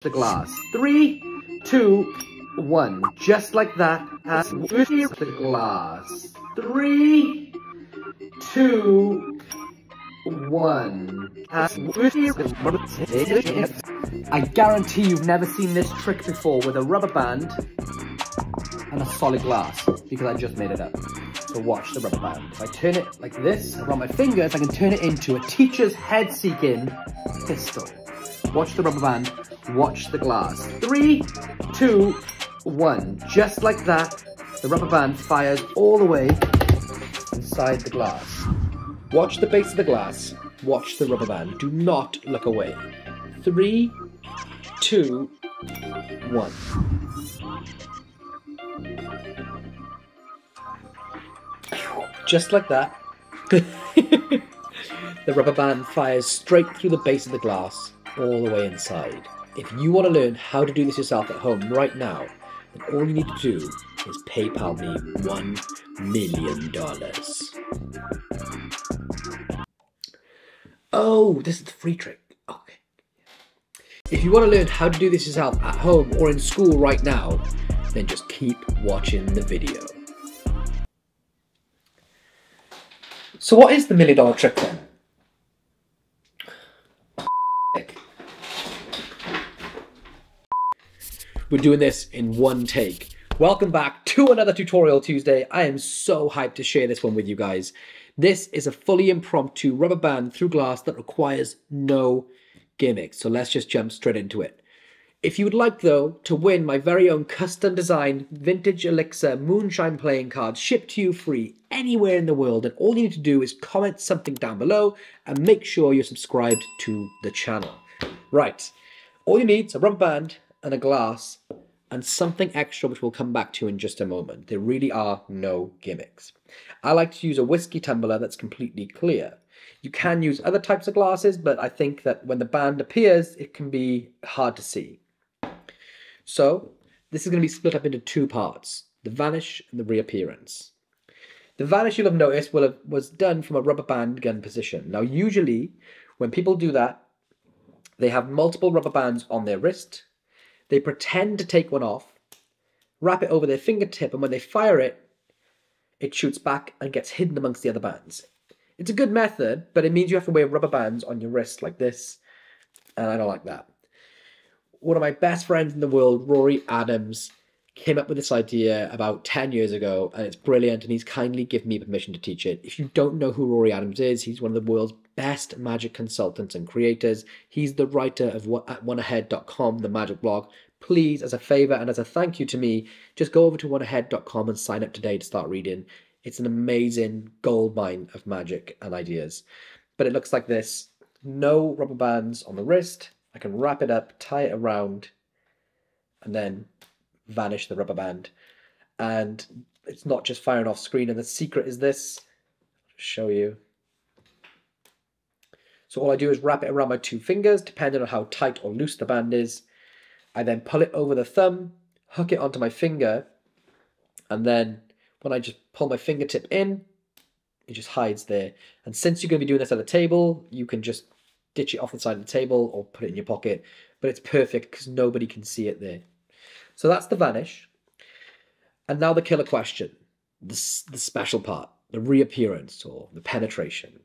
the glass. 3, 2, 1. Just like that. The glass. 3, 2, 1. I guarantee you've never seen this trick before with a rubber band and a solid glass, because I just made it up. So watch the rubber band. If I turn it like this around my fingers, I can turn it into a teacher's head-seeking pistol. Watch the rubber band, watch the glass. 3, 2, 1. Just like that, the rubber band fires all the way inside the glass. Watch the base of the glass, watch the rubber band. Do not look away. 3, 2, 1. Just like that, the rubber band fires straight through the base of the glass, all the way inside. If you want to learn how to do this yourself at home right now, then all you need to do is PayPal me $1 million. Oh, this is the free trick. Okay. If you want to learn how to do this yourself at home or in school right now, then just keep watching the video. So what is the $1 million trick then? We're doing this in one take. Welcome back to another Tutorial Tuesday. I am so hyped to share this one with you guys. This is a fully impromptu rubber band through glass that requires no gimmicks. So let's just jump straight into it. If you would like, though, to win my very own custom designed vintage elixir moonshine playing card shipped to you free anywhere in the world, then all you need to do is comment something down below and make sure you're subscribed to the channel. Right, all you need is a rubber band and a glass and something extra which we'll come back to in just a moment. There really are no gimmicks. I like to use a whiskey tumbler that's completely clear. You can use other types of glasses, but I think that when the band appears, it can be hard to see. So this is going to be split up into two parts, the vanish and the reappearance. The vanish, you'll have noticed, was done from a rubber band gun position. Now, usually when people do that, they have multiple rubber bands on their wrist. They pretend to take one off, wrap it over their fingertip, and when they fire it, it shoots back and gets hidden amongst the other bands. It's a good method, but it means you have to wear rubber bands on your wrist like this, and I don't like that. One of my best friends in the world, Rory Adams, came up with this idea about 10 years ago, and it's brilliant, and he's kindly given me permission to teach it. If you don't know who Rory Adams is, he's one of the world's best magic consultants and creators. He's the writer of at oneahead.com, the magic blog. Please, as a favor and as a thank you to me, just go over to oneahead.com and sign up today to start reading. It's an amazing goldmine of magic and ideas. But it looks like this. No rubber bands on the wrist. I can wrap it up, tie it around, and then vanish the rubber band. And it's not just firing off screen. And the secret is this. I'll show you. So all I do is wrap it around my two fingers, depending on how tight or loose the band is. I then pull it over the thumb, hook it onto my finger, and then when I just pull my fingertip in, it just hides there. And since you're going to be doing this at a table, you can just ditch it off the side of the table or put it in your pocket. But it's perfect because nobody can see it there. So that's the vanish. And now the killer question, the special part, the reappearance or the penetration.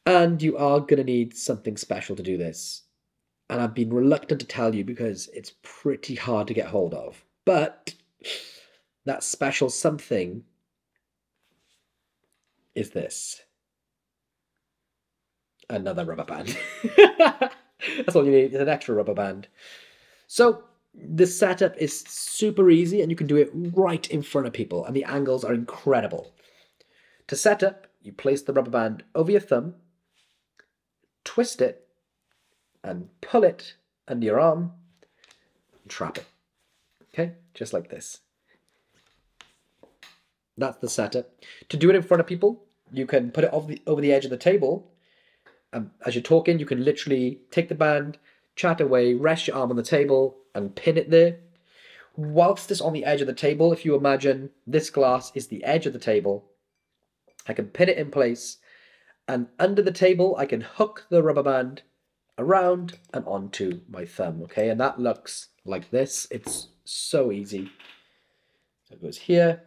And you are going to need something special to do this. And I've been reluctant to tell you because it's pretty hard to get hold of. But that special something is this. Another rubber band. That's all you need, is an extra rubber band. So the setup is super easy and you can do it right in front of people and the angles are incredible. To set up, you place the rubber band over your thumb, twist it and pull it under your arm and trap it. Okay, just like this. That's the setup. To do it in front of people, you can put it over the edge of the table. As you're talking, you can literally take the band, chat away, rest your arm on the table and pin it there. Whilst it's on the edge of the table, if you imagine this glass is the edge of the table, I can pin it in place and under the table I can hook the rubber band around and onto my thumb, okay? And that looks like this. It's so easy. So it goes here.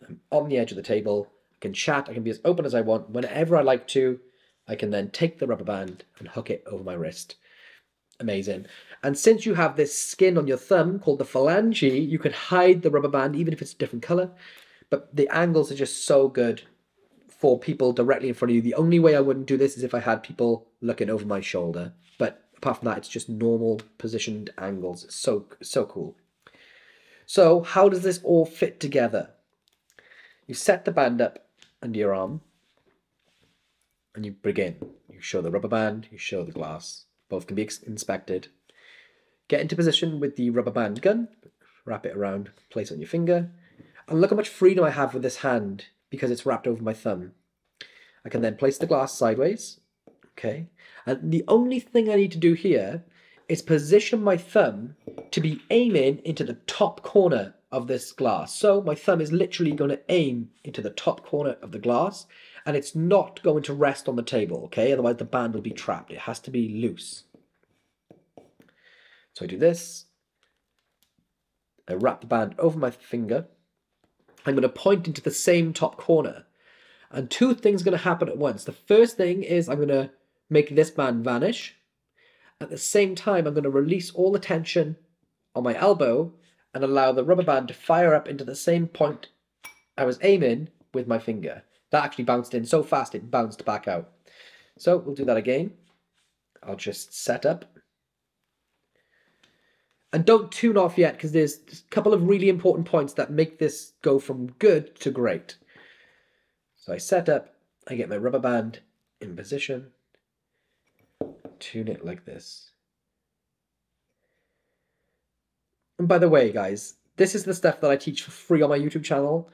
I'm on the edge of the table. I can chat. I can be as open as I want. Whenever I like to, I can then take the rubber band and hook it over my wrist. Amazing. And since you have this skin on your thumb called the phalange, you can hide the rubber band even if it's a different color. But the angles are just so good for people directly in front of you. The only way I wouldn't do this is if I had people looking over my shoulder. But apart from that, it's just normal positioned angles. It's so cool. So how does this all fit together? You set the band up under your arm and you begin. You show the rubber band, you show the glass. Both can be inspected. Get into position with the rubber band gun. Wrap it around, place it on your finger. And look how much freedom I have with this hand because it's wrapped over my thumb. I can then place the glass sideways, okay? And the only thing I need to do here is position my thumb to be aiming into the top corner of this glass. So my thumb is literally going to aim into the top corner of the glass, and it's not going to rest on the table, okay? Otherwise the band will be trapped. It has to be loose. So I do this. I wrap the band over my finger. I'm going to point into the same top corner. And two things are going to happen at once. The first thing is I'm going to make this band vanish. At the same time, I'm going to release all the tension on my elbow and allow the rubber band to fire up into the same point I was aiming with my finger. That actually bounced in so fast it bounced back out. So we'll do that again. I'll just set up. And don't tune off yet because there's a couple of really important points that make this go from good to great. So I set up, I get my rubber band in position, tune it like this. And by the way, guys, this is the stuff that I teach for free on my YouTube channel.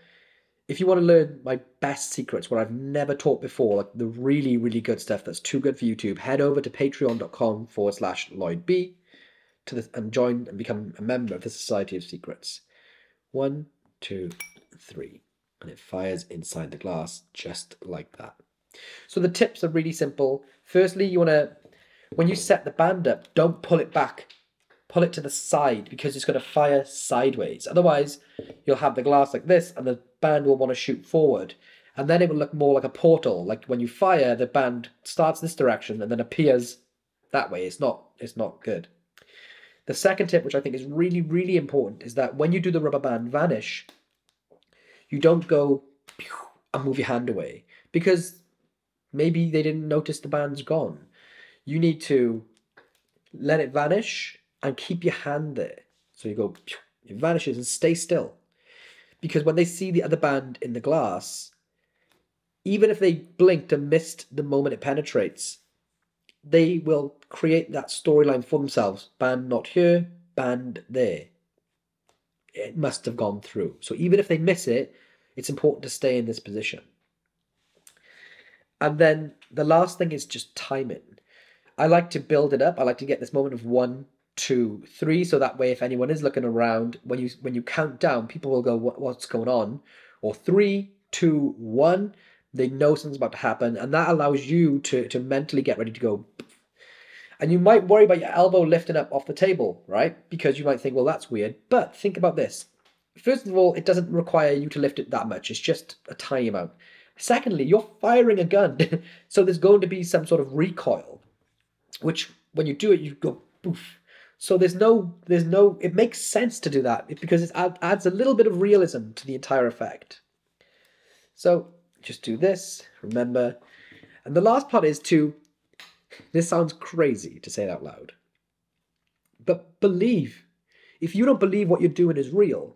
If you want to learn my best secrets, what I've never taught before, like the really, really good stuff that's too good for YouTube, head over to patreon.com/LloydB and join and become a member of the Society of Secrets. 1, 2, 3. And it fires inside the glass just like that. So the tips are really simple. Firstly, you want to, when you set the band up, don't pull it back. Pull it to the side because it's going to fire sideways. Otherwise, you'll have the glass like this and the band will want to shoot forward. And then it will look more like a portal. Like when you fire, the band starts this direction and then appears that way. It's not good. The second tip, which I think is really, really important, is that when you do the rubber band vanish, you don't go and move your hand away because maybe they didn't notice the band's gone. You need to let it vanish and keep your hand there. So you go, it vanishes and stay still. Because when they see the other band in the glass, even if they blinked and missed the moment it penetrates, they will create that storyline for themselves. Band not here, band there. It must have gone through. So even if they miss it, it's important to stay in this position. And then the last thing is just timing. I like to build it up. I like to get this moment of 1, 2, 3. So that way, if anyone is looking around, when you count down, people will go, what's going on? Or 3, 2, 1. They know something's about to happen. And that allows you to mentally get ready to go. And you might worry about your elbow lifting up off the table, right? Because you might think, well, that's weird. But think about this. First of all, it doesn't require you to lift it that much. It's just a tiny amount. Secondly, you're firing a gun. So there's going to be some sort of recoil, which when you do it, you go poof. So it makes sense to do that because it adds a little bit of realism to the entire effect. So just do this, remember. And the last part is this sounds crazy to say it out loud, but believe. If you don't believe what you're doing is real,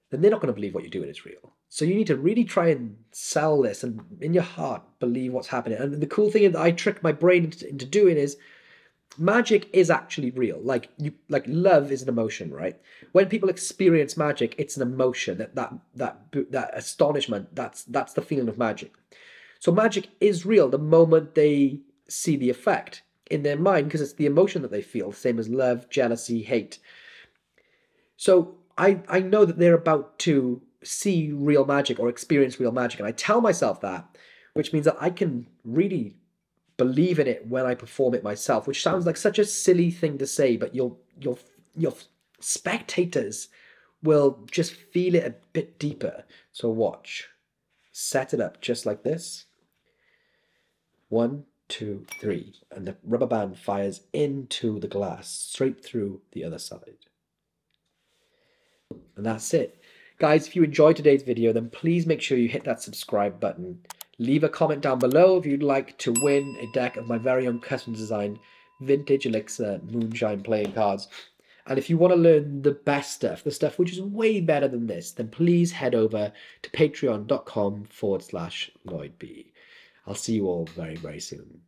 then they're not going to believe what you're doing is real. So you need to really try and sell this and in your heart believe what's happening. And the cool thing that I trick my brain into doing is magic is actually real. Like love is an emotion, right? When people experience magic, it's an emotion. That astonishment. That's the feeling of magic. So magic is real the moment they see the effect in their mind because it's the emotion that they feel, same as love, jealousy, hate. So I know that they're about to see real magic or experience real magic, and I tell myself that, which means that I can really believe in it when I perform it myself, which sounds like such a silly thing to say, but your spectators will just feel it a bit deeper. So watch. Set it up just like this. 1, 2, 3. And the rubber band fires into the glass, straight through the other side. And that's it. Guys, if you enjoyed today's video, then please make sure you hit that subscribe button. Leave a comment down below if you'd like to win a deck of my very own custom designed vintage Elixir Moonshine playing cards. And if you want to learn the best stuff, the stuff which is way better than this, then please head over to patreon.com/LloydB. I'll see you all very, very soon.